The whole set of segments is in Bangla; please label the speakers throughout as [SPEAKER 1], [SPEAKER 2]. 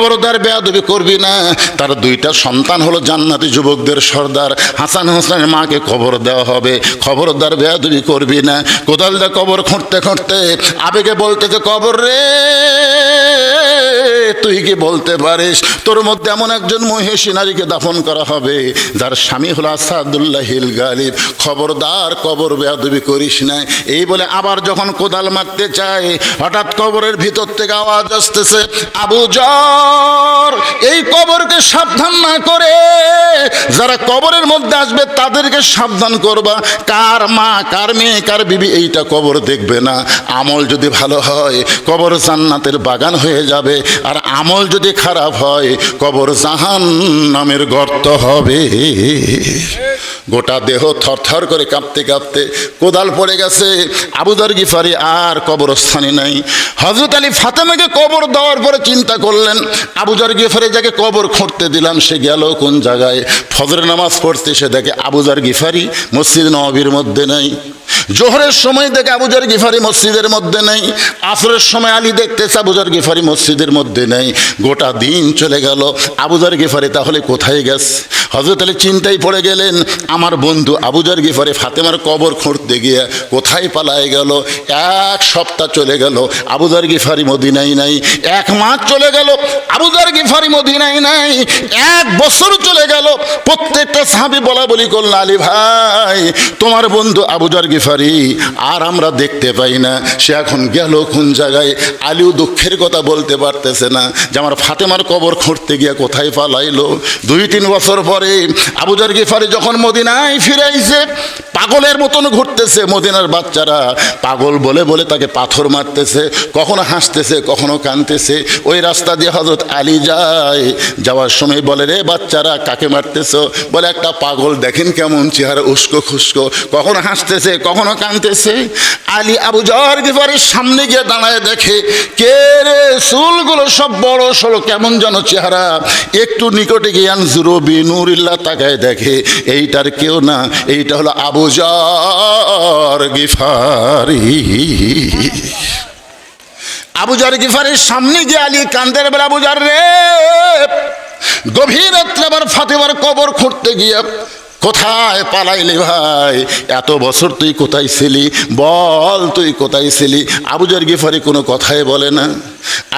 [SPEAKER 1] খবরদার বেয়াদবি করবি না। তার দুইটা সন্তান হলো জান্নাতি যুবকদের সর্দার, হাসান হোসেনের মাকে খবর দেওয়া হবে, খবরদার বেয়াদবি করবি না। কোদাল দিয়ে কবর খুঁড়তে খুঁড়তে আবেগে বলতেছে, কবর রে তুই কি বলতে পারিস তোর মধ্যে এমন একজন মহিষী নারীকে দাফন করা হবে যার স্বামী হলো আসাদুল্লাহ হিল গালিব, খবরদার কবর বেয়াদবি করিস না। এই বলে আবার যখন কোদাল মারতে চায়, হঠাৎ কবরের ভিতর থেকে আওয়াজ আসতেছে, আবু জর এই কবরকে সাবধান না করে যারা কবরের মধ্যে আসবে তাদেরকে সাবধান করবা। কার মা কার মেয়ে কার বিবি এইটা কবর দেখবে না। আমল যদি ভালো হয় কবর জান্নাতের বাগান হয়ে যাবে, আর আমল যদি খারাপ হয় কবর জাহান্নামের গর্ত হবে। গোটা দেহ থরথর করে কাঁপতে কাঁপতে কোদাল পড়ে গেছে। আবু যর গিফারি আর কবরস্থানে নাই। হযরত আলী ফাতেমাকে কবর দেওয়ার পরে চিন্তা করলেন, আবু যর গিফারি যাকে কবর খুঁড়তে দিলাম সে গেল কোন জায়গায়। ফজরের নামাজ পড়তে সে দেখে আবু যর গিফারি মসজিদ নববীর মধ্যে নেই। জোহরের সময় দেখে আবু যর গিফারি মসজিদের মধ্যে নেই। আসরের সময় আলী দেখতেছে আবু যর গিফারি মসজিদের মধ্যে নেই। গোটা দিন চলে গেল, আবু যর গিফারি তাহলে কোথায় গেছে? হযরত আলী চিন্তায় পড়ে গেলেন, আমার বন্ধু আবু যর গিফারি ফাতেমার কবর খুঁড়তে গিয়ে কোথায় পালায় গেল। এক সপ্তাহ চলে গেল, আবু যর গিফারি মদিনায় নাই। এক মাস চলে গেল, আবু যর গিফারি মদিনায় নাই। এক বছর চলে গেল। প্রত্যেকটা সাহাবী বলা বলি করল, আলী ভাই তোমার বন্ধু আবু যর গিফারি আর আমরা দেখতে পাই না, সে এখন গেল কোন জায়গায়। আলীও দুঃখের কথা বলতে পারতেছে না যে আমার ফাতেমার কবর খুঁড়তে গিয়ে কোথায় পালাইলো। 2-3 বছর পরে আবু যর গিফারি যখন মদিনায় ফিরে আইছে, পাগলের মতন ঘুরতেছে। মদিনার বাচ্চারা পাগল বলে বলে তাকে পাথর মারতেছে, কখনো হাসতেছে কখনো কাঁদতেছে। ওই রাস্তা দিয়ে হযরত আলী যায়, যাওয়ার সময় বলে, রে বাচ্চারা কাকে মারতেছ? বলে একটা পাগল, দেখেন কেমন চেহারা, উস্কো খুস্কো, কখনো হাসতেছে কখনো কাঁদতেছে। আলী আবু যর গিফারির সামনে গিয়ে দাঁড়ায় দেখে, কে রে, চুলগুলো সব বড় সড়ো, কেমন যেন চেহারা। একটু নিকটে গিয়ে আনজুরু বিনুরিল্লাহ তাকায় দেখে এইটার কেউ না, এইটা হলো আবু যর গিফারি। আবু যর গিফারির সামনে গিয়ে আলী কান্দের বেলা, আবু যর রে, গভীর রাত্রে আবার ফাতেমার কবর খুঁড়তে গিয়ে কোথায় পালাইলি ভাই? এত বছর তুই কোথায় ছিলি? বল তুই কোথায় ছিলি? আবু যর গিফারি কোনো কথাই বলে না।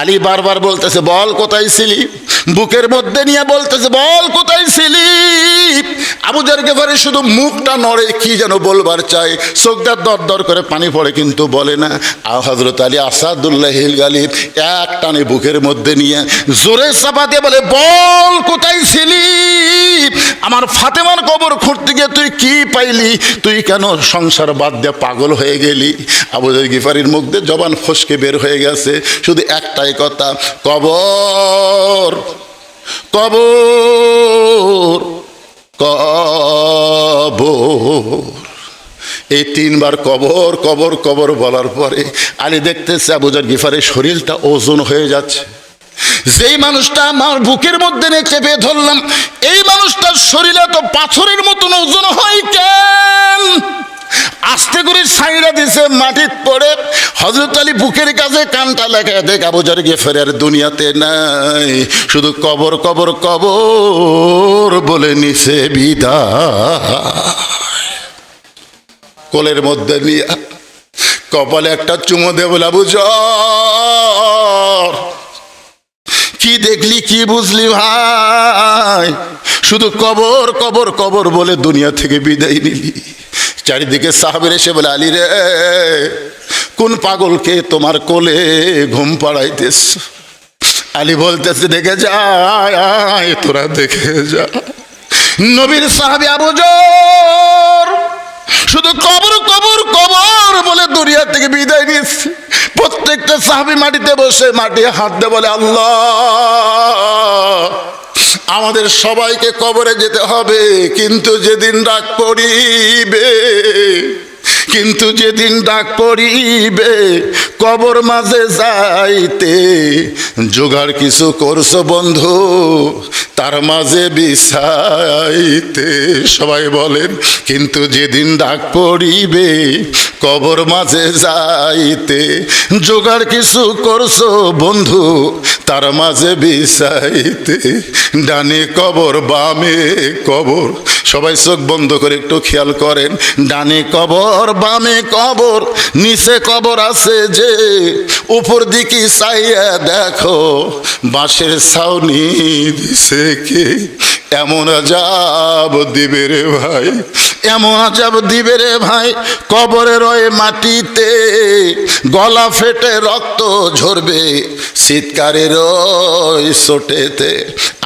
[SPEAKER 1] আলী বারবার বলতেছে, বল কোথায় ছিলি? বুকের মধ্যে নিয়ে বলতেছে, বল কোথায় ছিলি? আবু যর গিফারি শুধু মুখটা নড়ে, কি যেন বলবার চায়, চোখটা দর দর করে পানি পড়ে কিন্তু বলে না। আর হযরত আলী আসাদুল্লাহ হিল গালিব এক টানে বুকের মধ্যে নিয়ে জোরে চাপা দিয়ে বলে, বল কোথায় ছিলি? আমার ফাতেমার কবর খুঁড়তে গিয়ে তুই কি পাইলি? তুই কেন সংসার বাদ দিয়ে পাগল হয়ে গেলি? আবু যর গিফারির মুখ দিয়ে জবান ফসকে বের হয়ে গেছে শুধু একটাই কথা, কবর কবর কবর। এই 3 বার কবর কবর কবর বলার পরে আলী দেখতেছে আবু যর গিফারির শরীরটা ওজন হয়ে যাচ্ছে। যেই মানুষটা আমার বুকের মধ্যে নিয়ে চেপে ধরলাম, এই মানুষটার শরীরে তো পাথরের মতন ওজন হয় কেন? আস্তে করে ছাইড়া দিছে, মাটির পড়ে। হযরত আলী বুকের কাছে কানটা লেখা দেখ আবু যর গিফারি আর দুনিয়াতে নাই, শুধু কবর কবর কবর বলে নিছে বিদায়। কোলের মধ্যে নিয়ে কপালে একটা চুমো দে বলে, আবু যর কি দেখলি কি বুঝলি ভাই? শুধু কবর কবর কবর বলে দুনিয়া থেকে বিদায় নিলি। চারিদিকে সাহাবের এসে বলে, আলী রে, কোন পাগলকে তোমার কোলে ঘুম পাড়াইতেছ? আলী বলতেছে, দেখে যা, আয় তোরা দেখে যা। নবীর সাহাবী আবু যর শুধু কবর কবর কবর বলে দুনিয়া থেকে বিদায় নিয়েছে। প্রত্যেকটা সাহাবী মাটিতে বসে মাটি হাত দিয়ে বলে, আল্লাহ আমাদের সবাইকে কবরে যেতে হবে, কিন্তু যেদিন ডাক পড়িবে, কিন্তু যেদিন ডাক পড়িবে কবর মাঝে যাইতে, জোগাড় কিছু করছো বন্ধু, তার মাঝে বিছাইতে, সবাই বলেন, কিন্তু যেদিন ডাক পড়িবে কবর মাঝে যাইতে, জোগাড় কিছু করছো বন্ধু তার মাঝে বিছাইতে, ডানে কবর বামে কবর, সবাই চোখ বন্ধ করে একটু খেয়াল করেন, ডানে কবর বামে কবর, নিচে কবর আছে যে, উপর দিকে চাইয়া দেখো বাঁশের ছাউনি দিছে কে, এমন আজাব দিবে রে ভাই, এমন আজাব দিবে রে ভাই, কবরে রয়ে মাটিতে গলা ফেটে রক্ত ঝরবে চিৎকারের ওই চোটেতে।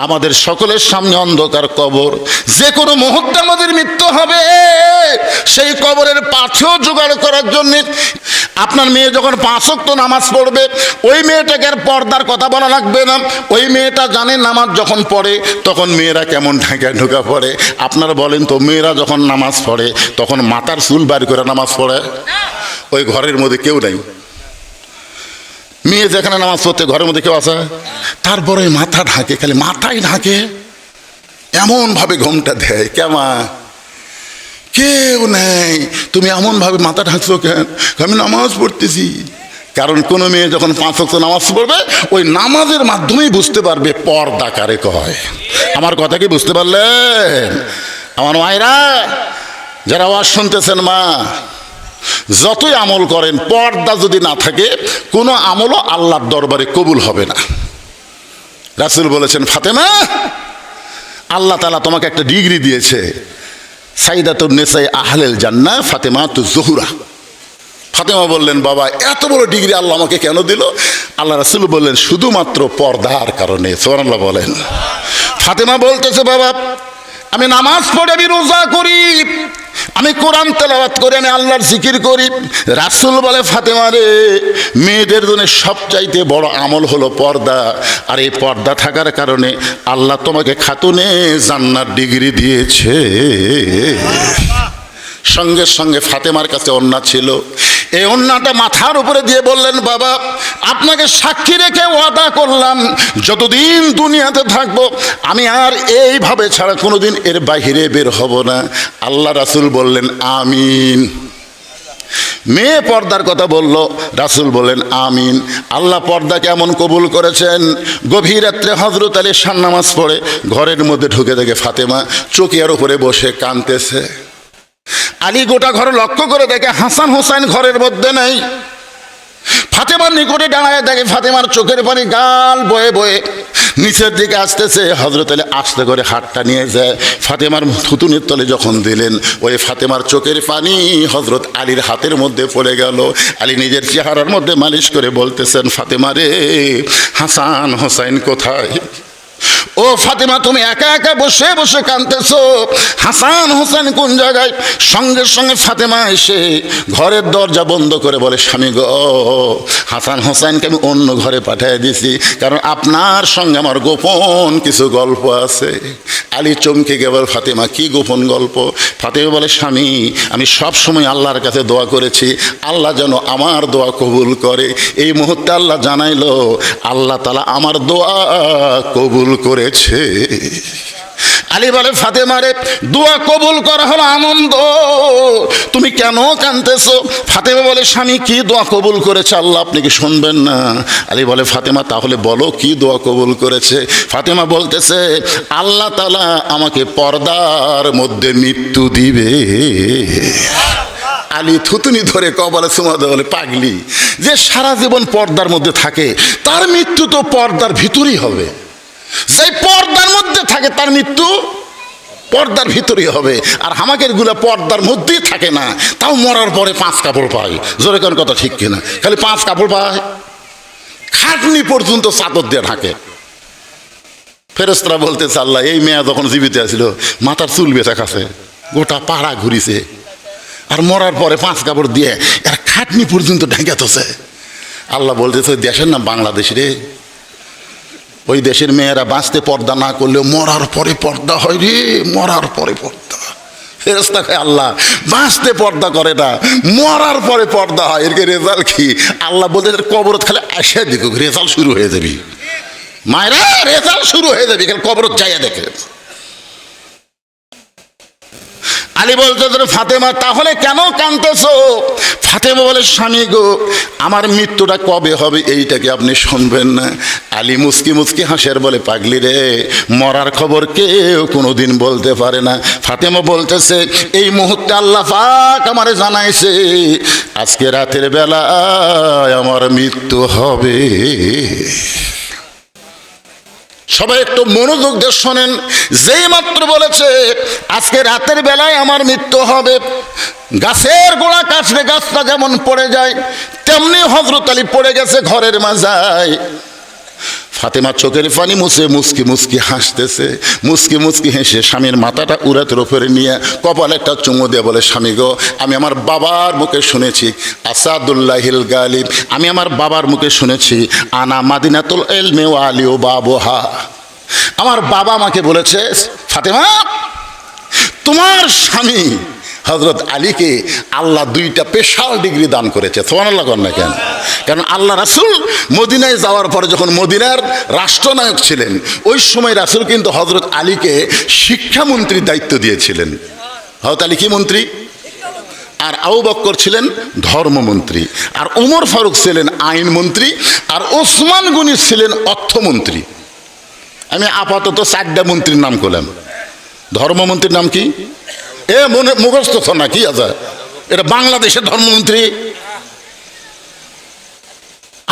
[SPEAKER 1] আমাদের সকলের সামনে অন্ধকার কবর, যে কোনো মুহূর্তে আমাদের মৃত্যু হবে। সেই কবরের পাথর জোগাড় করার জন্য আপনার মেয়ে যখন 5 ওয়াক্ত নামাজ পড়বে, ওই মেয়েটাকে আর পর্দার কথা বলা লাগবে না। ওই মেয়েটা জানে নামাজ যখন পড়ে তখন মেয়েরা কেমন ঢাকা পড়ে। আপনারা বলেন তো, মেয়েরা যখন নামাজ পড়ে তখন মাথার চুল বার করে নামাজ পড়ে? ওই ঘরের মধ্যে কেউ নাই, মেয়ে যেখানে নামাজ পড়তে ঘরের মধ্যে কেউ আছে? তারপরে মাথা ঢাকে, খালি মাথাই ঢাকে, এমন ভাবে ঘুমটা দেয়, কেমন কেউ নেই। তুমি এমন ভাবে মাথা ঢাকছো কেন? আমি নামাজ পড়তেছি। কারণ কোনো মেয়ে যখন 5 ওয়াক্ত নামাজ পড়বে, ওই নামাজের মাধ্যমেই বুঝতে পারবে পর্দা কারে কয়। আমার কথা কি বুঝতে পারলেন? আমার মায়েরা যারা আওয়াজ শুনতেছেন, মা যতই আমল করেন, পর্দা যদি না থাকে কোনো আমলও আল্লাহর দরবারে কবুল হবে না। রাসূল বলেছেন, ফাতেমা, আল্লাহ তাআলা তোমাকে একটা ডিগ্রি দিয়েছে, সাইদাতুন নিসাই আহলেল জান্নাহ ফাতেমাতুজ জোহরা। ফাতেমা বললেন, বাবা এত বড় ডিগ্রি আল্লাহ আমাকে কেন দিল? আল্লাহ রাসূল বললেন, শুধুমাত্র পর্দার কারণে। সুবহানাল্লাহ বলেন। ফাতেমা বলতেছে, বাবা আমি নামাজ পড়ে, আমি রোজা করি, আমি কোরআন তেলাওয়াত করি, আমি আল্লাহর জিকির করি। রাসূল বলে, ফাতেমা রে, মেয়েদের জন্য সবচাইতে বড় আমল হলো পর্দা, আর এই পর্দা থাকার কারণে আল্লাহ তোমাকে খাতুনে জান্নাত ডিগ্রি দিয়েছে। সঙ্গে সঙ্গে ফাতেমার কাছে ওন্না ছিল, এই ওন্নাটা মাথার উপরে দিয়ে বললেন, বাবা আপনাকে সাক্ষী রেখে ওয়াদা করলাম, যতদিন দুনিয়াতে থাকবো আমি আর এইভাবে ছাড়া কোনোদিন এর বাহিরে বের হব না। আল্লাহ রাসূল বললেন, আমিন। মেয়ে পর্দার কথা বলল, রাসূল বলেন আমিন। আল্লাহ পর্দাকে এমন কবুল করেছেন, গভীর রাত্রে হযরত আলী শান নামাজ পড়ে ঘরের মধ্যে ঢুকে দেখে ফাতেমা চৌকিয়ার উপরে বসে কাঁদতেছে। আলী গোটা ঘর লক্ষ্য করে দেখে হাসান হোসেন ঘরের মধ্যে নেই। ফাতেমার নিকটে দাঁড়ায় দেখে ফাতেমার চোখের পানি গাল বয়ে বয়ে নিচের দিকে আসতেছে। হযরত আলী আস্তে করে হাতটা নিয়ে যায়, ফাতেমার থুতুনির তলে যখন দিলেন, ওই ফাতেমার চোখের পানি হযরত আলীর হাতের মধ্যে পড়ে গেল। আলী নিজের চেহারার মধ্যে মালিশ করে বলতেছেন, ফাতেমা রে, হাসান হোসেন কোথায়? ও ফাতেমা, তুমি একা একা বসে বসে কাঁদতেছো, হাসান হোসেন কোন জায়গায়? সঙ্গে সঙ্গে ফাতেমা এসে ঘরের দরজা বন্ধ করে বলে, স্বামী গো, হাসান হোসেনকে আমি অন্য ঘরে পাঠিয়ে দিয়েছি, কারণ আপনার সঙ্গে আমার গোপন কিছু গল্প আছে। আলী চমকে গিয়ে বলে, ফাতেমা কি গোপন গল্প? ফাতেমা বলে, স্বামী আমি সব সময় আল্লাহর কাছে দোয়া করেছি, আল্লাহ যেন আমার দোয়া কবুল করে। এই মুহূর্তে আল্লাহ জানাইলো, আল্লাহ তাআলা আমার দোয়া কবুল করেছে। আলী বলে, ফাতেমা রে, দোয়া কবুল করা হলো আনন্দ, তুমি কেন কাঁদতেছো? ফাতেমা বলে, স্বামী কি দোয়া কবুল করেছে আল্লাহ, আপনি কি শুনবেন না? আলী বলে, ফাতেমা তাহলে বলো কি দোয়া কবুল করেছে? ফাতেমা বলতেছে, আল্লাহ তাআলা আমাকে পর্দার মধ্যে মৃত্যু দিবে। আলী থুতুনি ধরে কপালে চুমা দেয়, বলে, পাগলি, যে সারা জীবন পর্দার মধ্যে থাকে তার মৃত্যু তো পর্দার ভিতরেই হবে। যে পর্দার মধ্যে থাকে তার মৃত্যু পর্দার ভিতরেই হবে। আর হামাকের গুলা পর্দার মধ্যেই থাকে না, তাও মরার পরে 5 কাপড় পায়। জোরে কোন কথা ঠিক কিনা? খালি 5 কাপড় পায়, খাটনি পর্যন্ত চাদর দিয়ে ঢাকে। ফেরেশতারা বলতেছে, আল্লাহ এই মেয়ে যখন জীবিত আছিল মাথার চুল বেঁচে কাছে, গোটা পাড়া ঘুরিছে, আর মরার পরে 5 কাপড় দিয়ে আর খাটনি পর্যন্ত ঢাকাতেছে। আল্লাহ বলতেছে, দেশের নাম বাংলাদেশ রে, ওই দেশের মেয়েরা বাঁচতে পর্দা না করলেও মরার পরে পর্দা হয় রে, মরার পরে পর্দা। ফেরেশতা কয়, আল্লাহ বাঁচতে পর্দা করে না, মরার পরে পর্দা হয়, এর রেজাল্ট কি? আল্লাহ বলতে, কবরত খালি আসে দেখুক, রেজাল্ট শুরু হয়ে যাবি। মায়েরা রেজাল্ট শুরু হয়ে যাবে, এখানে কবর চাইয়া দেখে। আলী বলতে ফাতেমা তাহলে কেন কাঁদতেছো? ফাতেমা বলে স্বামী গো, আমার মৃত্যুটা কবে হবে এইটাকে আপনি শুনবেন না? আলী মুস্কি মুস্কি হাসের বলে পাগলি রে, মরার খবর কেউ কোনোদিন বলতে পারে না। ফাতেমা বলতেছে এই মুহূর্তে আল্লাহ পাক আমারে জানাইছে আজকে রাতের বেলায় আমার মৃত্যু হবে। সবাই একটু মনোযোগ দিয়ে শোনেন, যেই মাত্র বলেছে আজকে রাতের বেলায় আমার মৃত্যু হবে, গাছের গোড়া কাটলে গাছটা যেমন পড়ে যায় তেমনি হযরত আলী পড়ে গেছে ঘরের মাজায়। ফাতেমা চোখের পানি মুছে মুস্কি মুস্কি হাসতেছে, মুস্কি মুস্কি হেসে স্বামীর মাথাটা উড়াতের উপরে নিয়ে কপালে একটা চুমু দিয়ে বলে স্বামী গো, আমি আমার বাবার মুখে শুনেছি আসাদুল্লাহিল গালিব, আমি আমার বাবার মুখে শুনেছি আনা মাদিনাতুল ইলমি ওয়া আলী ও বাবুহা। আমার বাবা আমাকে বলেছে ফাতেমা তোমার স্বামী হযরত আলীকে আল্লাহ 2টা স্পেশাল ডিগ্রি দান করেছে। সুবহানাল্লাহ কর না কেন? কারণ আল্লাহ রাসূল মদিনায় যাওয়ার পরে যখন মদিনার রাষ্ট্রনায়ক ছিলেন ওই সময় রাসূল কিন্তু হযরত আলীকে শিক্ষামন্ত্রীর দায়িত্ব দিয়েছিলেন। হযরত আলী কি মন্ত্রী? আর আবু বকর ছিলেন ধর্মমন্ত্রী, আর ওমর ফারুক ছিলেন আইনমন্ত্রী, আর ওসমান গনি ছিলেন অর্থমন্ত্রী। আমি আপাতত 4টা মন্ত্রীর নাম করলাম। ধর্মমন্ত্রীর নাম কি? এ মনে মুখস্থ তো না কি আছে? এটা বাংলাদেশের ধর্মমন্ত্রী।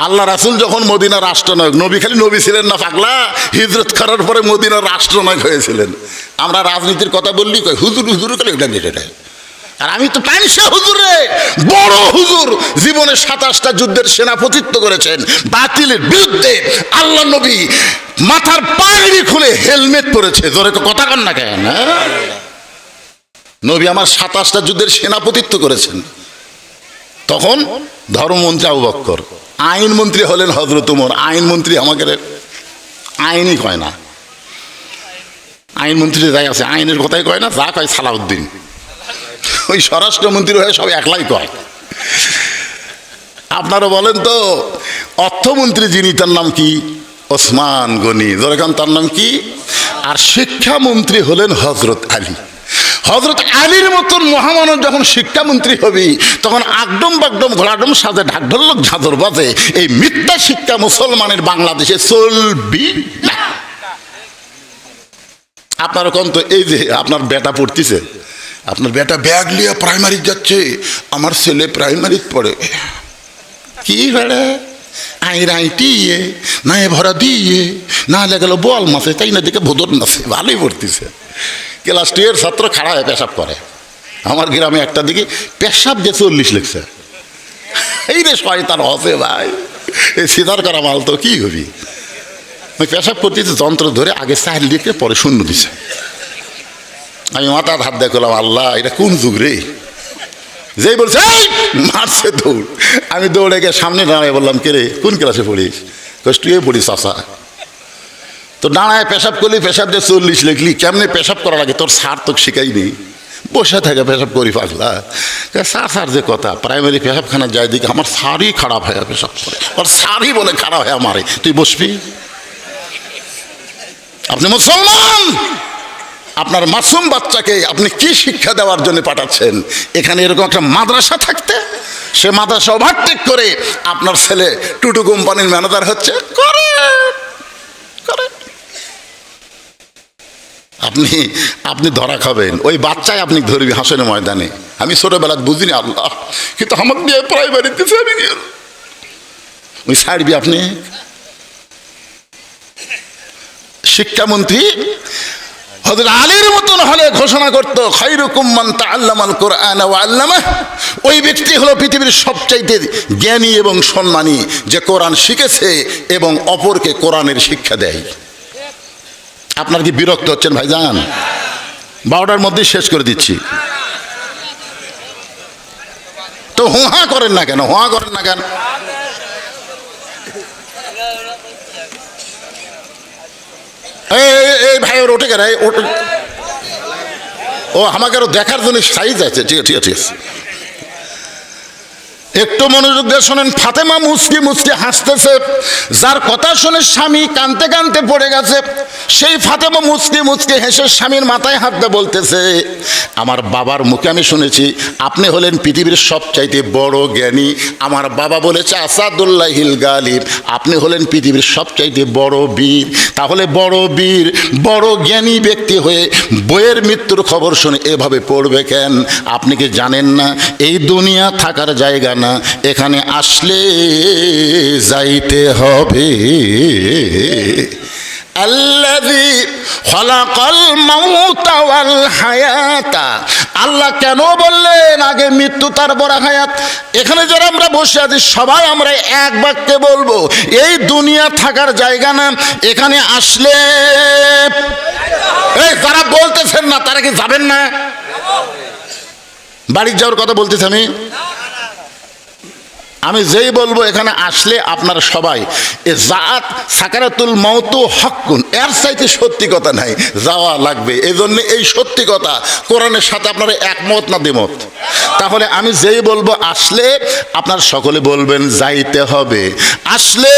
[SPEAKER 1] আল্লাহ রাসূল যখন মদিনার রাষ্ট্রনায়ক, নবী খালি নবী ছিলেন না পাগলা, হিজরত করার পরে মদিনার রাষ্ট্রনায়ক হয়েছিলেন। আমরা রাজনীতির কথা বললি কই হুজুর হুজুর করে এটা এটা, আর আমি তো পাইছে হুজুরে বড় হুজুর, জীবনে 27টা যুদ্ধের সেনাপতিত্ব করেছেন বাতিলের বিরুদ্ধে। আল্লাহ নবী মাথার পাগড়ি খুলে হেলমেট পরেছে, জোরে কথা কন না কেন? নবী আমার 27টা যুদ্ধের সেনাপতিত্ব করেছেন। তখন ধর্মমন্ত্রী আবু বকর, আইনমন্ত্রী হলেন হযরত ওমর। আইনমন্ত্রী আমাকে আইনই কয় না, আইনমন্ত্রী যাই আছে আইনের কথাই কয় না, যা কয় সালাউদ্দিন। ওই স্বরাষ্ট্রমন্ত্রী হয়ে সব একলাই কয়। আপনারা বলেন তো অর্থমন্ত্রী যিনি তার নাম কি? ওসমান গনি, যেরকম তার নাম কি? আর শিক্ষামন্ত্রী হলেন হযরত আলী। হযরত আলীর মতন মহামানব যখন শিক্ষামন্ত্রী হবি তখন আগডম বাগডম ঘোড়াডম সাজে ঢাকঢোলক ঝাঁঝর বাজে, এই মিথ্যা শিক্ষা মুসলমানের বাংলাদেশে চলবি না। আপনারা কোন তো এই যে আপনার বেটা পড়তেছে, আপনার বেটা ব্যাগ নিয়ে প্রাইমারি যাচ্ছে, আমার ছেলে প্রাইমারি পড়ে, কি বেড়ে আইরাইটি না এ ভরা দিয়ে না লেগেল বল মাসে, তাই না দেখে ভোদর নাচে, ভালোই পড়তেছে। ক্লাস 2 এর ছাত্র খাড়া হয়ে পেশাব করে। আমার গ্রামে একটা দিকে পেশাব দিয়ে 40 লিখছে। এই রে শয়তান হসে ভাই, এই সিধার করা মাল তো কি হবি? ওই পেশাব করতেছে যন্ত্র ধরে আগে 4 লিখে পরে 0 দিছে। আমি মাথা হাত দিয়ে করলাম আল্লাহ এটা কোন যুগ রে? যেই বলছে এই মারছে দৌড়, আমি দৌড়ে গিয়ে সামনে দাঁড়ায় বললাম কে রে কোন ক্লাসে পড়িস? কষ্ট তুই পড়িস আসা। তো দাঁড়ায় পেশাব করলি, পেশাব দিয়ে 40 লিখলি, কেমনে পেশাব করা লাগে তোর স্যার তোকে শিখাইনি? বসে থাকে পেশাব করি পাগলা। স্যার যে কথা প্রাইমারি পেশাবখানা যায় দিকে আমার স্যারই খারাপ হয়ে পেশাব করে, ওর স্যারই বলে খারাপ হয়ে আমারে, তুই বসবি? আপনি মুসলমান, আপনার মাসুম বাচ্চাকে আপনি কি শিক্ষা দেওয়ার জন্য পাঠাচ্ছেন? এখানে এরকম একটা মাদ্রাসা থাকতে সে মাদ্রাসা ওভারটেক করে আপনার ছেলে টুটু কোম্পানির ম্যানেজার হচ্ছে, করে আপনি ধরা খাবেন। ওই বাচ্চায় আপনি ধরবি হাসনের ময়দানে। আমি ছোটবেলা বুঝিনি আল্লাহ, কিন্তু আমার দিয়ে প্রাইমারি দিতে আমি ওই ছাড়বি আপনি। শিক্ষামন্ত্রী হযরত আলীর মতন হলে ঘোষণা করতো খায়রুকুম মান তাআল্লামাল কুরআন ওয়া আল্লামাহ, ওই ব্যক্তি হলো পৃথিবীর সবচাইতে জ্ঞানী এবং সম্মানী যে কোরআন শিখেছে এবং অপরকে কোরআনের শিক্ষা দেয়। আপনার কি বিরক্ত হচ্ছেন ভাইজান? 12টার মধ্যেই শেষ করে দিচ্ছি। তো হোহা করেন না কেন? হোহা করেন না কেন? এই ভাই ওর ওঠে কেন? ও আমাকে আরো দেখার জন্য সাইজ আছে। ঠিক আছে ঠিক আছে। একটু মনোযোগ দিয়ে শোনেন। ফাতেমা মুচকি মুচকি হাসতেছে, যার কথা শুনে স্বামী কাঁদতে কাঁদতে পড়ে গেছে, সেই ফাতেমা মুচকি মুচকি হেসে স্বামীর মাথায় হাত দিয়ে বলতেছে, আমার বাবার মুখে আমি শুনেছি আপনি হলেন পৃথিবীর সবচাইতে বড় জ্ঞানী। আমার বাবা বলেছে আসাদুল্লাহিল গালিব, আপনি হলেন পৃথিবীর সবচাইতে বড় বীর। তাহলে বড় বীর, বড় জ্ঞানী ব্যক্তি হয়ে বইয়ের মৃত্যুর খবর শুনে এভাবে পড়বে কেন? আপনি কি জানেন না এই দুনিয়া থাকার জায়গা না, এখানে আসলে যাইতে হবে। আল্লাযী খালাকাল মাউতা ওয়াল হায়াতা, আল্লাহ কেন বললেন আগে মৃত্যু তারপর হায়াত? এখানে যারা আমরা বসে আছি সবাই আমরা এক বাক্যে বলবো, এই দুনিয়া থাকার জায়গা না, এখানে আসলে। এই যারা বলতেছেন না তারা কি যাবেন না? বাড়ি যাওয়ার কথা বলতেছি আমি যেই বলবো এখানে আসলে আপনারা সবাই, এ জাত সাকারাতুল মাউতু হক্কুন, এর চাইতে সত্যি কথা নাই, যাওয়া লাগবে। এই জন্য এই সত্যি কথা কোরআনের সাথে আপনারা একমত না দ্বিমত? তাহলে আমি যেই বলবো আসলে, আপনার সকলে বলবেন যাইতে হবে। আসলে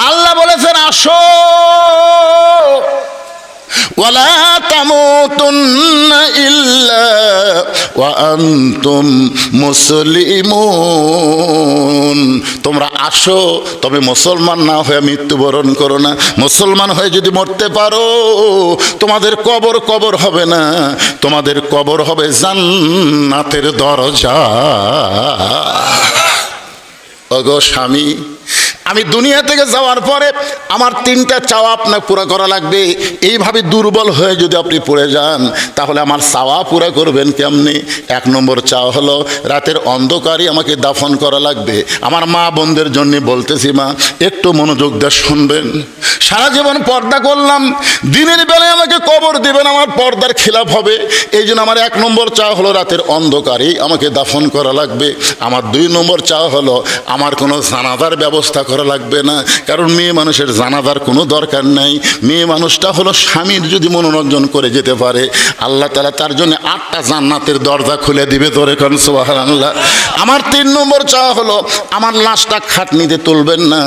[SPEAKER 1] আল্লাহ বলেছেন আসো, ওয়ালা তামুতুন্না ইল্লা ওয়া আনতুম মুসলিমুন, তোমরা আসো, তবে মুসলমান না হয়ে মৃত্যুবরণ করো না। মুসলমান হয়ে যদি মরতে পারো তোমাদের কবর কবর হবে না, তোমাদের কবর হবে জান্নাতের দরজা। ওগো স্বামী, আমি দুনিয়া থেকে যাওয়ার পরে আমার তিনটা চাওয়া আপনার পুরা করা লাগবে। এইভাবে দুর্বল হয়ে যদি আপনি পড়ে যান তাহলে আমার চাওয়া পুরা করবেন কেমনি? এক নম্বর চাওয়া হলো রাতের অন্ধকারে আমাকে দাফন করা লাগবে। আমার মা বোনদের জন্য বলতেছি, মা একটু মনোযোগ দিয়ে শুনবেন। সারা জীবন পর্দা করলাম, দিনের বেলায় আমাকে কবর দেবেন, আমার পর্দার খিলাফ হবে। এই জন্য আমার এক নম্বর চাওয়া হলো রাতের অন্ধকারেই আমাকে দাফন করা লাগবে। আমার দুই নম্বর চাওয়া হলো আমার কোনো জানাজার ব্যবস্থা করা লাগবে না, কারণ মেয়ে মানুষের জানাজার কোনো দরকার নাই। মেয়ে মানুষটা হলো স্বামীর যদি মনোরঞ্জন করে যেতে পারে, আল্লাহ তাআলা তার জন্য 8টা জান্নাতের দরজা খুলে দিবে। তোরে কোন সুবহানাল্লাহ। আমার 3 নম্বর চাওয়া হলো আমার লাশটা খাটনিতে তুলবেন না,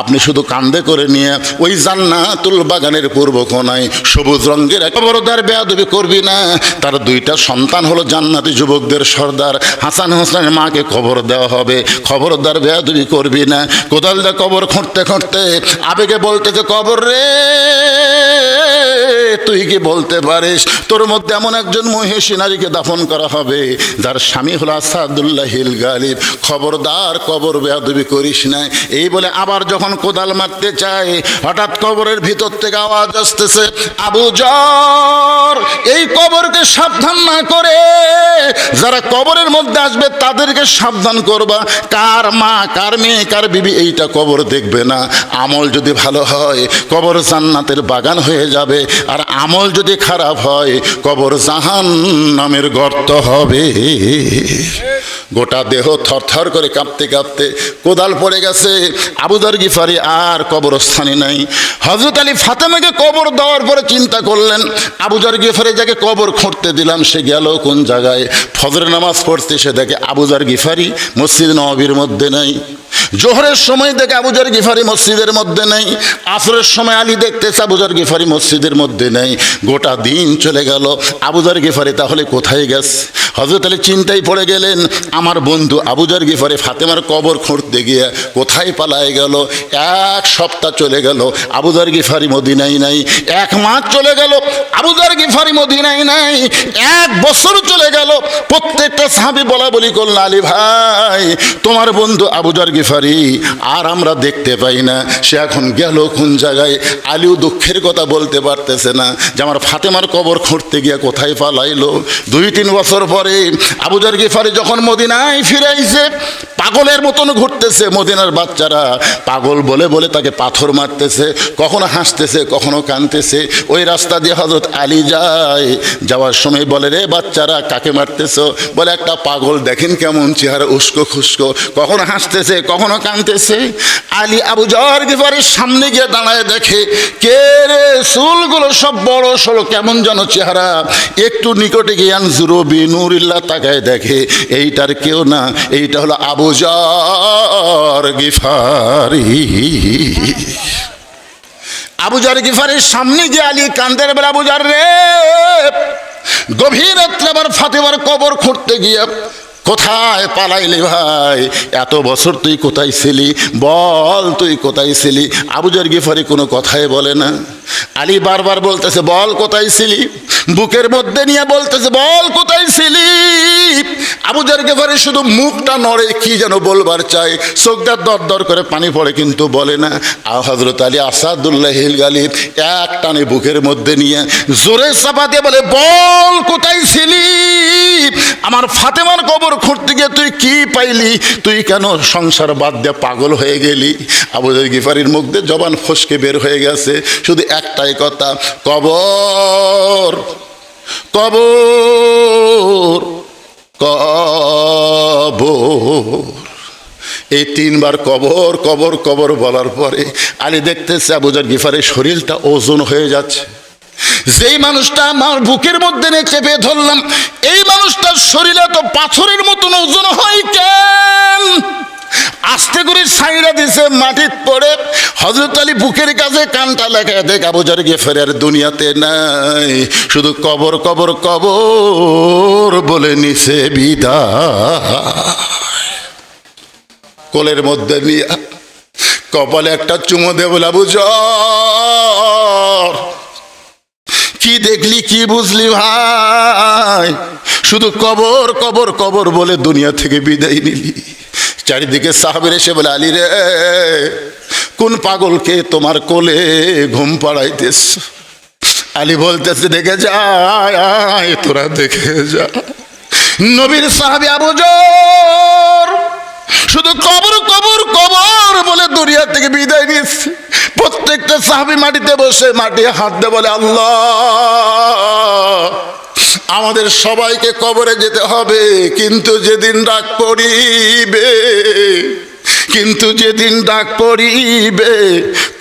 [SPEAKER 1] আপনি শুধু কান্দে করে নিয়ে ওই জান্নাতুল বাগানের পূর্ব কোণায় সবুজ রঙের খবরদার বেয়াদবি করবি না। তার 2টা সন্তান হলো জান্নাতি যুবকদের সর্দার, হাসান হোসেনের মাকে খবর দেওয়া হবে, খবরদার বেয়াদবি করবি না। কোদাল দা কবর খুঁড়তে খুঁড়তে আবেগে বলতেছে, কবর রে তুই কি বলতে পারিস তোর মধ্যে এমন একজন মহিষী নারীকে দাফন করা হবে যার স্বামী হলো আসাদুল্লাহিল গালিব, খবরদার কবর বেয়াদবি করিস না। এই বলে আবার যখন কোদাল মারতে চায় হঠাৎ কবরের ভিতর থেকে আওয়াজ আসতেছে, আবু জর এই কবরকে সাবধান না করে যারা কবরের মধ্যে আসবে তাদেরকে সাবধান করবা। কার মা কার মেয়ে কার বিবি এইটা কবর দেখবে না। আমল যদি ভালো হয় কবর জান্নাতের বাগান হয়ে যাবে, আর আমল যদি খারাপ হয় কবর জাহান্নামের গর্ত হবে। গোটা দেহ থরথর করে কাঁপতে কাঁপতে কোদাল পড়ে গেছে। আবু যর গিফারি আর কবরস্থানে নাই। হযরত আলী ফাতেমাকে কবর দেওয়ার পরে চিন্তা করলেন, আবু যর গিফারি যাকে কবর খুঁড়তে দিলাম সে গেল কোন জায়গায়? ফজরের নামাজ পড়তে সে দেখে আবু যর গিফারি মসজিদ নববীর মধ্যে নাই। জোহরের সময় দেখে আবু যর গিফারি মসজিদের মধ্যে নেই। আসরের সময় আলী দেখতেছে আবু যর গিফারি মসজিদের মধ্যে নেই। গোটা দিন চলে গেল, আবু যর গিফারি তাহলে কোথায় গেছে? হযরত আলী চিন্তায় পড়ে গেলেন, আমার বন্ধু আবু যর গিফারি ফাতেমার কবর খুঁড়তে গিয়ে কোথায় পালায় গেল? 1 সপ্তাহ চলে গেল, আবু যর গিফারি মদিনায় নাই। 1 মাস চলে গেল, আবু যর গিফারি মদিনায় নাই। 1 বছর চলে গেল। প্রত্যেকটা সাহাবী বলা বলি করল, আলী ভাই তোমার বন্ধু আবু যর গিফারি আর আমরা দেখতে পাই না, সে এখন গেল কোন জায়গায়? আলীও দুঃখের কথা বলতে পারতেছে না যে আমার ফাতেমার কবর খুঁড়তে গিয়ে কোথায় পালাইলো। 2-3 বছর পরে আবু যর গিফারি যখন মদিনায় ফিরে আইছে, পাগলের মতন ঘুরতেছে। মদিনার বাচ্চারা পাগল বলে বলে তাকে পাথর মারতেছে, কখনো হাসতেছে কখনো কাঁদতেছে। ওই রাস্তা দিয়ে হযরত আলী যায়, যাওয়ার সময় বলে, রে বাচ্চারা কাকে মারতেছো? বলে, একটা পাগল, দেখেন কেমন চেহারা, উস্কো খুস্কো, কখনো হাসতেছে কখনো কাঁদতেছে। আলী আবু যর গিফারের সামনে গিয়ে দাঁড়ায়, দেখে কে রে, চুলগুলো সব বড় সড়ো, কেমন যেন চেহারা। একটু নিকটে গিয়ে আনজুরু বিনুরিল্লাহ তাকায়, দেখে এইটার কেউ না, এইটা হলো আবু যর গিফারি। আবু যর গিফারির সামনে গিয়ে আলী কান্দের বেলা, আবু যর রে, গভীর রাত্রে আবার ফাতেমার কবর খুঁড়তে গিয়ে কোথায় পালাইলি ভাই? এত বছর তুই কোথায় ছিলি? বল তুই কোথায় ছিলি? আবু যর গিফারি কোনো কথাই বলে না। আলী বারবার বলতেছে, বল কোথায় ছিলি? বুকের মধ্যে নিয়ে বলতেছে, বল কোথায় ছিলি? আবু যর গিফারি শুধু মুখটা নড়ে, কি যেন বলবার চায়, চোখটা দর দর করে পানি পড়ে, কিন্তু বলে না। হযরত আলী আসাদুল্লাহিল গালিব এক টানে বুকের মধ্যে নিয়ে জোরে চাপা দিয়ে বলে, বল কোথায় ছিলি? আমার ফাতেমার কবর খুঁড়তে গিয়ে তুই কি পাইলি? তুই কেন সংসার বাদ দিয়ে পাগল হয়ে গেলি? আবু যর গিফারির মুখ দিয়ে জবান ফসকে বের হয়ে গেছে, শুধু একটাই কথা, কবর কবর কবর। এই তিনবার কবর কবর কবর বলার পরে আলী দেখতেছে আবু যর গিফারির শরীরটা ওজন হয়ে যাচ্ছে। যেই মানুষটা আমার বুকের মধ্যে নিয়ে চেপে ধরলাম, এই মানুষটার শরীরে তো পাথরের মতন ওজন হয় কেন? আস্তে করে ছাইরা দিছে, মাটির পড়ে। হযরত আলী বুকের কাছে কানটা লাগায় দেখ আবু যর গিফারি আর দুনিয়াতে নাই, শুধু কবর কবর কবর বলে নিছে বিদায়। কোলের মধ্যে নিয়ে কপালে একটা চুমো দে বলে, আবু যর কি দেখলি, কি বুঝলি ভাই? শুধু কবর কবর কবর বলে দুনিয়া থেকে বিদায় নিলি। চারিদিকে সাহাবীরা এসে বলে, আলী রে, কোন পাগলকে তোমার কোলে ঘুম পাড়াইতেছ? আলী বলতেছে, দেখে যা, তোরা দেখে যা। নবীর সাহাবী আবু যর শুধু কবর কবর কবর বলে দুনিয়া থেকে বিদায় নিয়েছে। প্রত্যেকটা সাহাবী মাটিতে বসে মাটি হাত দিয়ে বলে, আল্লাহ, আমাদের সবাইকে কবরে যেতে হবে, কিন্তু যেদিন ডাক পড়িবে, কিন্তু যেদিন ডাক পড়িবে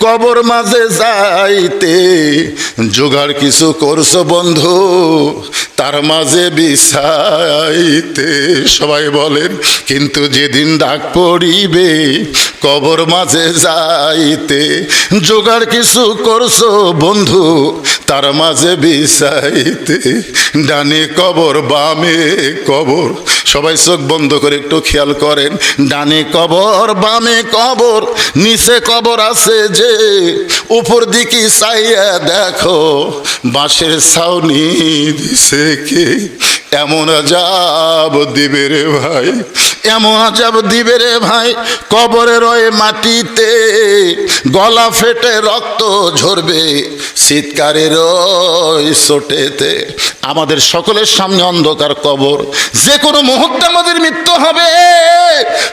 [SPEAKER 1] কবর মাঝে যাইতে, জোগাড় কিছু করছো বন্ধু তার মাঝে বিছাইতে। সবাই বলেন, কিন্তু যেদিন ডাক পড়িবে কবর মাঝে যাইতে, জোগাড় কিছু করছো বন্ধু তার মাঝে বিছাইতে। ডানে কবর বামে কবর, সবাই চোখ বন্ধ করে একটু খেয়াল করেন। ডানে কবর বামে কবর, নিচে কবর আছে যে, উপর দিকে চাইয়া দেখো বাঁশের ছাউনি দিছে কে। এমন আযাব দিবে রে ভাই, এমন আযাব দিবে রে ভাই, কবরে রয়ে মাটিতে গলা ফেটে রক্ত ঝরবে চিৎকারের ওই চোটেতে। আমাদের সকলের সামনে অন্ধকার কবর, যে কোনো মুহূর্তে আমাদের মৃত্যু হবে।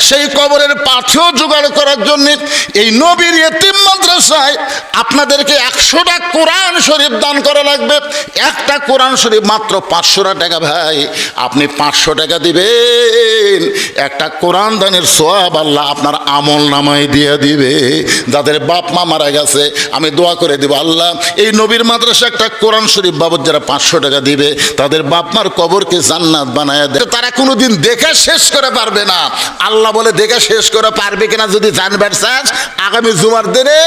[SPEAKER 1] সেই কবরের পাথর জোগাড় করার জন্য এই নবীর এতিম মাদ্রাসায় আপনাদেরকে 100টা কোরআন শরীফ দান করা লাগবে। একটা কোরআন শরীফ মাত্র 500 টাকা ভাই। আপনি 500 টাকা দিবেন, একটা কোরআন দানের সওয়াব আল্লাহ আপনার আমল নামায় দিয়ে দিবে। যাদের বাপ মা মারা গেছে আমি দোয়া করে দিব, আল্লাহ এই নবীর মাদ্রাসা একটা কোরআন শরীফ বাবদ যারা 500 টাকা দিবে তাদের বাপ মার কবরকে জান্নাত বানায় দেয়। তারা কোনোদিন দেখে শেষ করে পারবে না। আল্লাহ বলে, দেখে শেষ করে পারবে কিনা যদি জানবার চাস, আগামী জুমার দিনে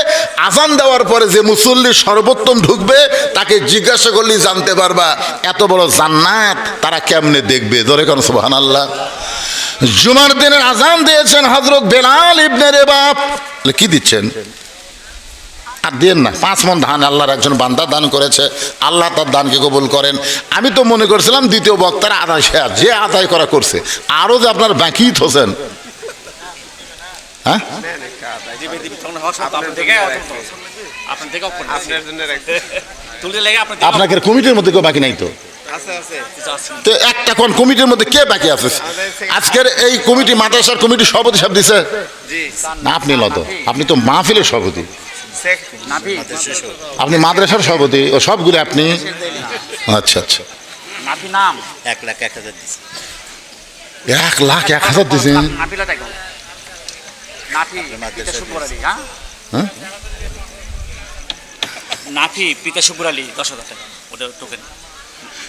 [SPEAKER 1] আজান দেওয়ার পরে যে মুসল্লি সর্বোত্তম ঢুকবে তাকে জিজ্ঞাসা করলেই জানতে পারবা এত বড় জান্নাত তারা কেমনে দেখবে। জোরে কোন সুবহানাল্লাহ। জুমার দিনের আজান দিয়েছেন হযরত বেলাল ইবনে রেবাব। কি দিচ্ছেন? আর দেন না, 5 মণ ধান আল্লাহর একজন বান্দা দান করেছে, আল্লাহ তার দানকে কবুল করেন। আমি তো মনে করছিলাম দ্বিতীয় বক্তার আদায় শেয়ার, যে আদায় করা করছে, আরও যে আপনার বাকি থোছেন। হ্যাঁ, আপনাকে কমিটির মধ্যে কেউ বাকি নাই তো? তো একটা কোন কমিটির মধ্যে কে বাকি আছে আজকের এই কমিটি মাদ্রাসার কমিটি সভাপতি সাহেব দিছে না আপনি নত আপনি তো মাহফিলের সভাপতি আপনি মাদ্রাসার সভাপতি ও সবগুলো আপনি আচ্ছা আচ্ছা
[SPEAKER 2] 1,01,000 দিছে
[SPEAKER 1] 1,01,000 দিয়েছেন
[SPEAKER 2] নাফি পিতা শুকুর আলী 10,000 টাকা ওটা টোকেন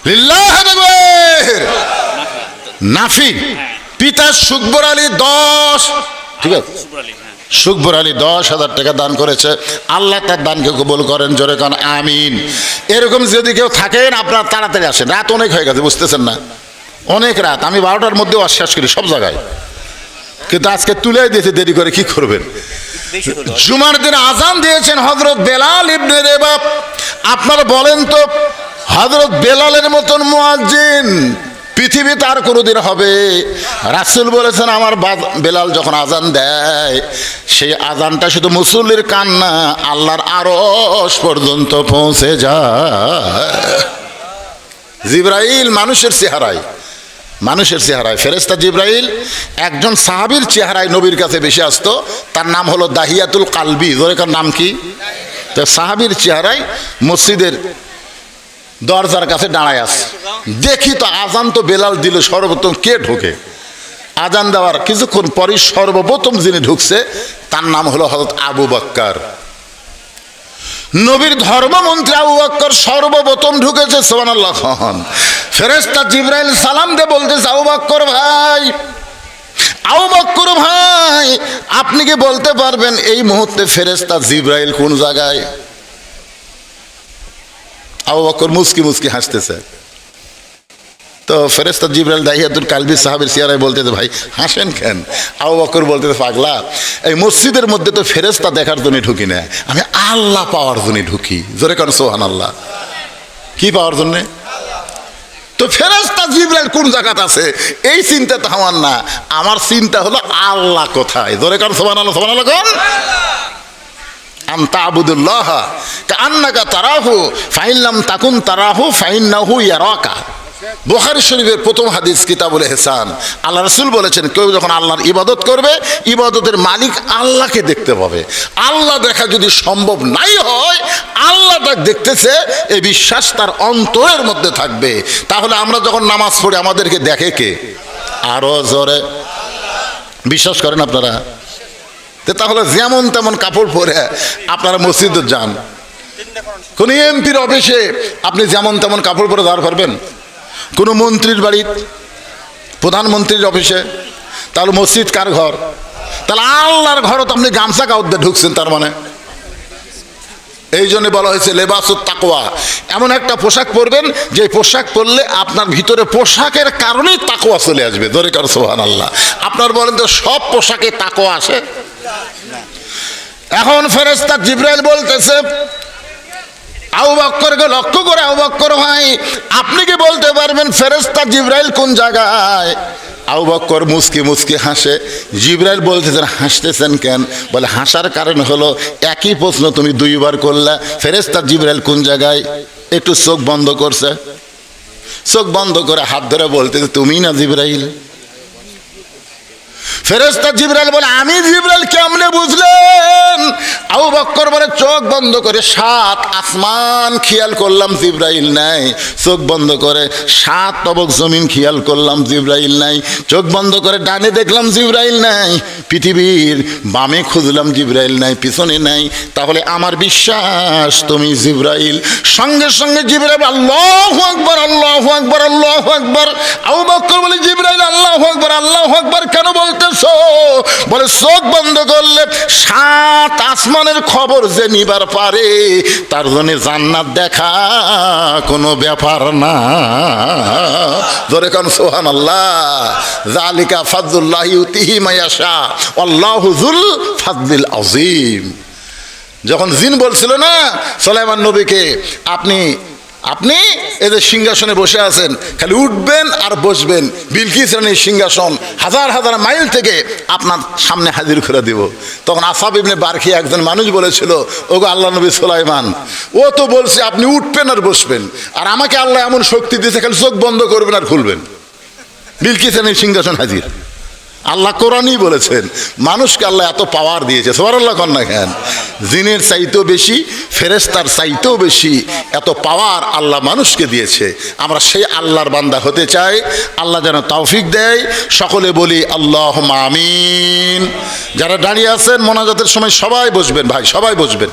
[SPEAKER 1] লিল্লাহি আকবার নাফি পিতা শুকবর আলী 10 ঠিক আছে
[SPEAKER 2] শুকুর আলী
[SPEAKER 1] শুকবর আলী 10,000 টাকা দান করেছে আল্লাহ তার দানকে কবুল করেন জোরে কান আমিন এরকম যদি কেউ থাকেন আপনারা তাড়াতাড়ি আসেন রাত অনেক হয়ে গেছে বুঝতেছেন না অনেক রাত আমি 12টার মধ্যেও শেষ করি সব জায়গায় কিন্তু আজকে তুলে দিয়েছে দেরি করে কি করবেন জুমার দিন আজান দিয়েছেন হযরত বেলাল ইবনে রেবাব আপনারা বলেন তো হযরত বেলালের মতন মুয়াজ্জিন পৃথিবীতে আর কোনোদিন হবে রাসূল বলেছেন আমার বেলাল যখন আজান দেয় সেই আজানটা শুধু মুসল্লির কান না আল্লাহর আরশ পর্যন্ত পৌঁছে যায় জিবরাইল মানুষের চেহারায় ফেরেশতা জিবরাইল একজন সাহাবীর চেহারায় নবীর কাছে বেশি আসতো তার নাম হলো দাহিয়াতুল কালবি জোরেকার নাম কি তো সাহাবীর চেহারায় মসজিদের দরজার কাছে দাঁড়ায় আছে দেখি তো আজান তো বেলাল দিল সর্বপ্রথম কে ঢোকে আজান দেওয়ার কিছুক্ষণ পরই সর্বপ্রথম যিনি ঢুকছে তার নাম হলো হযরত আবু বকর নবীর ধর্মমন্ত্রী আবু বকর সর্বপ্রথম ঢুকেছে সুবহানাল্লাহ ফেরেশতা জিবরাইল সালাম দিয়ে বলতেছে আবু বকর ভাই আপনি কি বলতে পারবেন এই মুহূর্তে ফেরেশতা জিবরাইল কোন জায়গায় আবু বকর মুস্কি হাসতেছে তো ফেরেশতা জিবরাইল দাহিয়াতুল কালবি সাহাবীর চেহারায় বলতেছে ভাই হাসেন কেন আবু বকর বলতেছে পাগলা এই মসজিদের মধ্যে তো ফেরেশতা দেখার জন্য ঢুকি না আমি আল্লাহ পাওয়ার জন্য ঢুকি জোরে কান সুবহানাল্লাহ কি পাওয়ার জন্য তো ফেরেশতা জিবরাইল কোন জায়গাতে আছে এই চিন্তা তো আমার না আমার চিন্তা হলো আল্লাহ কোথায় জোরে কান সুবহানাল্লাহ কোন আনতা আবুদুল্লাহ কান্নাকা তারাহু ফাইল্লাম তাকুন তারাহু ফাইন্নাহু ইয়ারাকা বুখারী শরীফের প্রথম হাদিস কিতাবুল ইহসান আল্লাহ রাসূল বলেছেন কেউ যখন আল্লাহর ইবাদত করবে ইবাদতের মালিক আল্লাহকে দেখতে পাবে আল্লাহ দেখা যদি সম্ভব নাই হয় আল্লাহ তাকে দেখতেছে এই বিশ্বাস তার অন্তরের মধ্যে থাকবে তাহলে আমরা যখন নামাজ পড়ি আমাদেরকে দেখে কে আরো জোরে বিশ্বাস করেন আপনারা তাহলে যেমন তেমন কাপড় পরে আপনারা মসজিদে যান কোন এমপির অফিসে আপনি যেমন তেমন কাপড় পরে দাঁড় করবেন কোন মন্ত্রীর বাড়ি প্রধানমন্ত্রীর অফিসে তাহলে মসজিদ কার ঘর তাহলে আল্লাহর ঘরত আপনি গামছা কাউদ্দে ঢুকছেন তার মানে এই জন্য বলা হয়েছে লেবাসুত তাকওয়া এমন একটা পোশাক পরবেন যে পোশাক পরলে আপনার ভিতরে পোশাকের কারণেই তাকওয়া চলে আসবে জোরে কার সুবহানাল্লাহ আপনার বলেন তো সব পোশাকে তাকওয়া আসে এখন ফেরেশতা জিবরাইল বলতেছে আবু বকরকে লক্ষ্য করে আবু বকর ভাই আপনি কি বলতে পারবেন ফেরেশতা জিবরাইল কোন জায়গায় আবু বকর মুস্কি হাসে জিবরাইল বলতেছেন হাসতেছেন কেন বলে হাসার কারণ হলো একই প্রশ্ন তুমি দুইবার করলা ফেরেশতা জিবরাইল কোন জায়গায় একটু চোখ বন্ধ করছে চোখ বন্ধ করে হাত ধরে বলতেছে তুমি না জিবরাইল ফেরেশতা জিবরাইল বলে আমি জিবরাইল কেমনে বুঝলেন আবু বকর বলে চোখ বন্ধ করে 7 আসমান খেয়াল করলাম জিবরাইল নাই চোখ বন্ধ করে 7 তবক জমিন খেয়াল করলাম জিবরাইল নাই চোখ বন্ধ করে ডানে দেখলাম জিবরাইল নাই পৃথিবীর বামে খুঁজলাম জিবরাইল নাই পিছনে নাই তাহলে আমার বিশ্বাস তুমি জিবরাইল সঙ্গে সঙ্গে জিবরাইল আল্লাহু আকবার আল্লাহু আকবার আল্লাহু আকবার আবু বকর বলে জিবরাইল আল্লাহু আকবার কেন বলতে বলে চোখ বন্ধ করলে 7 আসমানের খবর যে নিবার পারে তার জন্য জান্নাত দেখা কোনো ব্যাপার না জোরে কান সুবহানাল্লাহ যালিকা ফাদলুল্লাহি ইউতিহি মান ইয়াশা আল্লাহু যুল ফাদলিল আযীম যখন জিন বলছিল না সুলাইমান নবীকে আপনি আপনি এদের সিংহাসনে বসে আছেন, খালি উঠবেন আর বসবেন, বিলকিস রানীর সিংহাসন হাজার হাজার মাইল থেকে আপনার সামনে হাজির করে দিব। তখন আসাব ইবনে বারখি একজন মানুষ বলেছিল, ওগো আল্লাহ নবী সুলাইমান, ও তো বলছে আপনি উঠবেন আর বসবেন, আর আমাকে আল্লাহ এমন শক্তি দিয়েছে খালি চোখ বন্ধ করবেন আর খুলবেন, বিলকিস রানীর সিংহাসন হাজির। আল্লাহ কোরআনই বলেছেন, মানুষকে আল্লাহ এত পাওয়ার দিয়েছে, সুবহানাল্লাহ কন না কেন? জিনের চাইতেও বেশি, ফেরেশতার চাইতেও বেশি এত পাওয়ার আল্লাহ মানুষকে দিয়েছে। আমরা সেই আল্লাহর বান্দা হতে চাই, আল্লাহ যেন তৌফিক দেয়। সকলে বলি আল্লাহুম্মা আমিন। যারা দাঁড়িয়ে আছেন মোনাজাতের সময় সবাই বসবেন, ভাই সবাই বসবেন,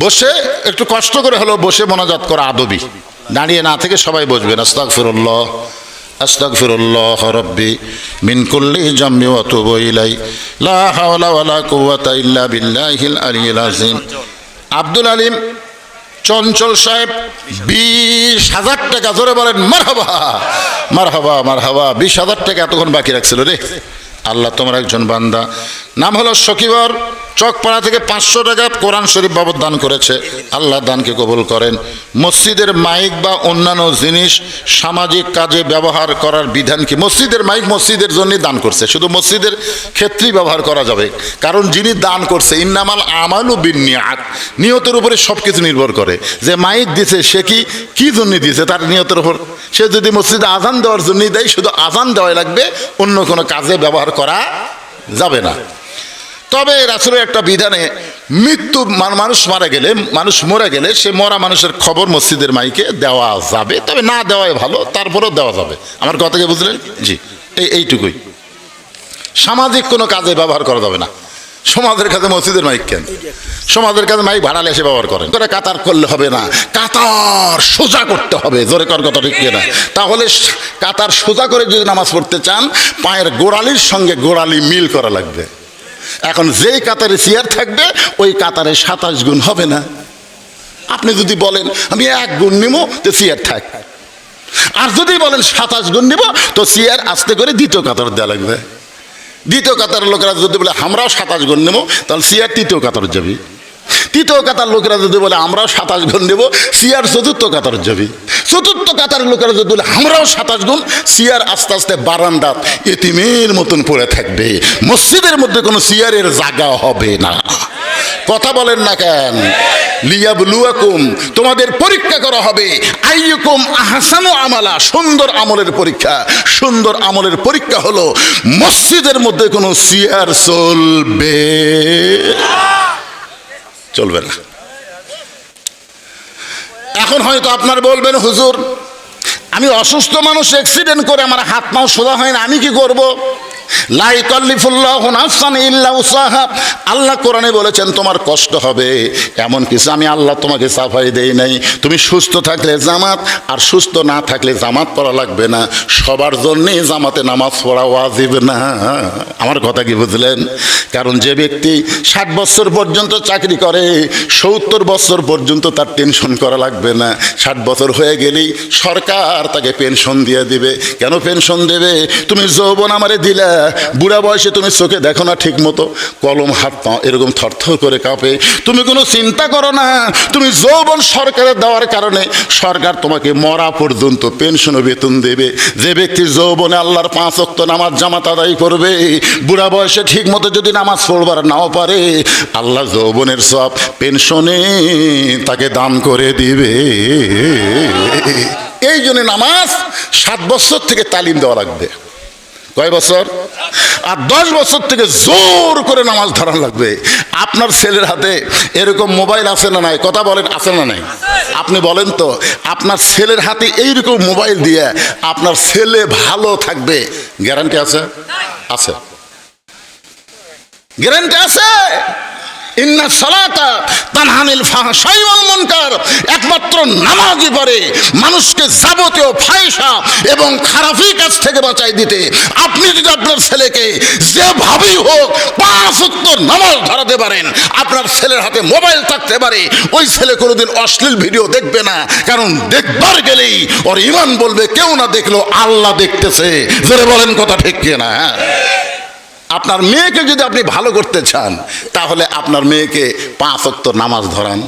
[SPEAKER 1] বসে একটু কষ্ট করে হলেও বসে মোনাজাত করা আদবি, দাঁড়িয়ে না থেকে সবাই বসবেন। আস্তাগফিরুল্লাহ আস্তাগফিরুল্লাহ রাব্বি মিন কুল্লি জামবি ওয়া আতুবু ইলাই, লা হাওলা ওয়ালা কুওয়াতা ইল্লা বিল্লাহিল আলিয়্যিল আযীম। আব্দুল আলিম চঞ্চল সাহেব 20,000 টাকা, জোরে বলেন মারহাবা মারহাবা মারহাবা। 20,000 টাকা এতক্ষণ বাকি রাখছিল রে। আল্লাহ তোমার একজন বান্দা, নাম হলো সকিবর, চকপাড়া থেকে 500 টাকা কোরআন শরীফ বাবদ দান করেছে। আল্লাহ দানকে কবুল করেন। মসজিদের মাইক বা অন্যান্য জিনিস সামাজিক কাজে ব্যবহার করার বিধান কি? মসজিদের মাইক মসজিদের জন্যই দান করছে, শুধু মসজিদের ক্ষেত্রেই ব্যবহার করা যাবে। কারণ যিনি দান করছে, ইন্নামাল আমালু বিন্নিয়াত, নিয়তের উপরে সব কিছু নির্ভর করে। যে মাইক দিছে সে কি জন্য দিয়েছে তার নিয়তের উপর। সে যদি মসজিদে আজান দেওয়ার জন্যই দেয়, শুধু আজান দেওয়াই লাগবে, অন্য কোনো কাজে ব্যবহার করা যাবে না। তবে রাসূলের একটা বিধানে মৃত্যু, মানুষ মারা গেলে, মানুষ মরে গেলে সে মরা মানুষের খবর মসজিদের মাইকে দেওয়া যাবে, তবে না দেওয়াই ভালো, তারপরেও দেওয়া যাবে। আমার কথা কি বুঝলেন? জি, এইটুকুই। সামাজিক কোনো কাজে ব্যবহার করা যাবে না। সমাজের কাছে মসজিদের মাইক কেন? সমাজের কাছে মাইক ভাড়ালে এসে ব্যবহার করেন। করে কাতার করলে হবে না, কাতার সোজা করতে হবে, জোরে কর কথা ঠিক না? তাহলে কাতার সোজা করে যদি নামাজ পড়তে চান, পায়ের গোড়ালির সঙ্গে গোড়ালি মিল করা লাগবে। এখন যেই কাতারে চেয়ার থাকবে ওই কাতারে 27 গুণ হবে না। আপনি যদি বলেন আমি 1 গুণ নিব, তো চেয়ার থাক। আর যদি বলেন 27 গুণ নিব, তো চেয়ার আস্তে করে দ্বিতীয় কাতার দেওয়া লাগবে। দ্বিতীয় কাতারের লোকেরা যদি বলে আমরাও 27 গুণ নেব, তাহলে চেয়ার তৃতীয় কাতার যাবি। তৃতীয় কাতার লোকেরা যদি বলে আমরাও 27 গুণ নেব, চেয়ার চতুর্থ কাতার যাবি। চতুর্থ কাতারের লোকেরা যদি বলে আমরাও 27 গুণ, চেয়ার আস্তে আস্তে বারান্দাত এতিমের মতন পড়ে থাকবে। মসজিদের মধ্যে কোনো চেয়ারের জায়গা হবে না। কথা বলেন না কেন? লিয়াবলুয়াকুম, তোমাদের পরীক্ষা করা হবে, আইয়ুকুম আহসানু আমালা, সুন্দর আমলের পরীক্ষা। সুন্দর আমলের পরীক্ষা হলো মসজিদের মধ্যে কোনো চেয়ার চলবে না। এখন হয়তো আপনার বলবেন, হুজুর আমি অসুস্থ মানুষ, অ্যাক্সিডেন্ট করে আমার হাত পাও সোজা হয় না, আমি কি করব? লা ইউকাল্লিফুল্লাহু নাফসান ইল্লা উসাহা। আল্লাহ কোরআনে বলেছেন তোমার কষ্ট হবে, এমন কিছু আমি আল্লাহ তোমাকে সাফাই দেই নাই। তুমি সুস্থ থাকলে জামাত, আর সুস্থ না থাকলে জামাত পড়া লাগবে না। সবার জন্যে জামাতে নামাজ পড়া ওয়াজিব না। আমার কথা কি বুঝলেন? কারণ যে ব্যক্তি 60 বছর পর্যন্ত চাকরি করে, 70 বছর পর্যন্ত তার টেনশন করা লাগবে না। 60 বছর হয়ে গেলেই সরকার তাকে পেনশন দিয়ে দিবে। কেন পেনশন দেবে? তুমি যৌবন আমারে দিলা, বুড়া বয়সে তুমি চোখে দেখো না ঠিক মতো, কলম হাত পা এরকম থরথর করে কাঁপে, তুমি কোনো চিন্তা করো না। তুমি যৌবন সরকারের দেওয়ার কারণে সরকার তোমাকে মরা পর্যন্ত পেনশন ও বেতন দেবে। যে ব্যক্তির যৌবনে আল্লাহর 5 ওয়াক্ত নামাজ জামাত আদায় করবে, বুড়া বয়সে ঠিক মতো যদি নামাজ পড়বার নাও পারে, আল্লাহ যৌবনের সব পেনশনে তাকে দান করে দিবে। এই জন্য নামাজ 7 বছর থেকে তালিম দেওয়া লাগবে। কয় বছর? আর 10 বছর থেকে জোর করে নামাজ ধরানো লাগবে। আপনার ছেলের হাতে এরকম মোবাইল আছে না নাই? কথা বলেন, আছে না নাই? আপনি বলেন তো, আপনার ছেলের হাতে এইরকম মোবাইল দিয়ে আপনার ছেলে ভালো থাকবে, গ্যারান্টি আছে? আছে, গ্যারান্টি আছে। ইন্না সালাতা তানহানিল ফাহশাই ওয়াল মুনকার, একমাত্র নামাজই পারে মানুষকে যাবতীয় ফাহিশা এবং খারাপি কাজ থেকে বাঁচাই দিতে। আপনি যদি আপনার ছেলেকে যেভাবেই হোক 5 ওয়াক্ত নামাজ ধরাতে পারেন, আপনার ছেলের হাতে মোবাইল থাকতে পারে, ওই ছেলে কোনোদিন অশ্লীল ভিডিও দেখবে না। কারণ দেখবার গেলেই ওর ঈমান বলবে কেউ না দেখলেও আল্লাহ দেখতেছে। জোরে বলেন কথা ঠিক কিনা? আপনার মেয়েকে যদি আপনি ভালো করতে চান, তাহলে আপনার মেয়েকে 5 ওয়াক্ত নামাজ ধরান।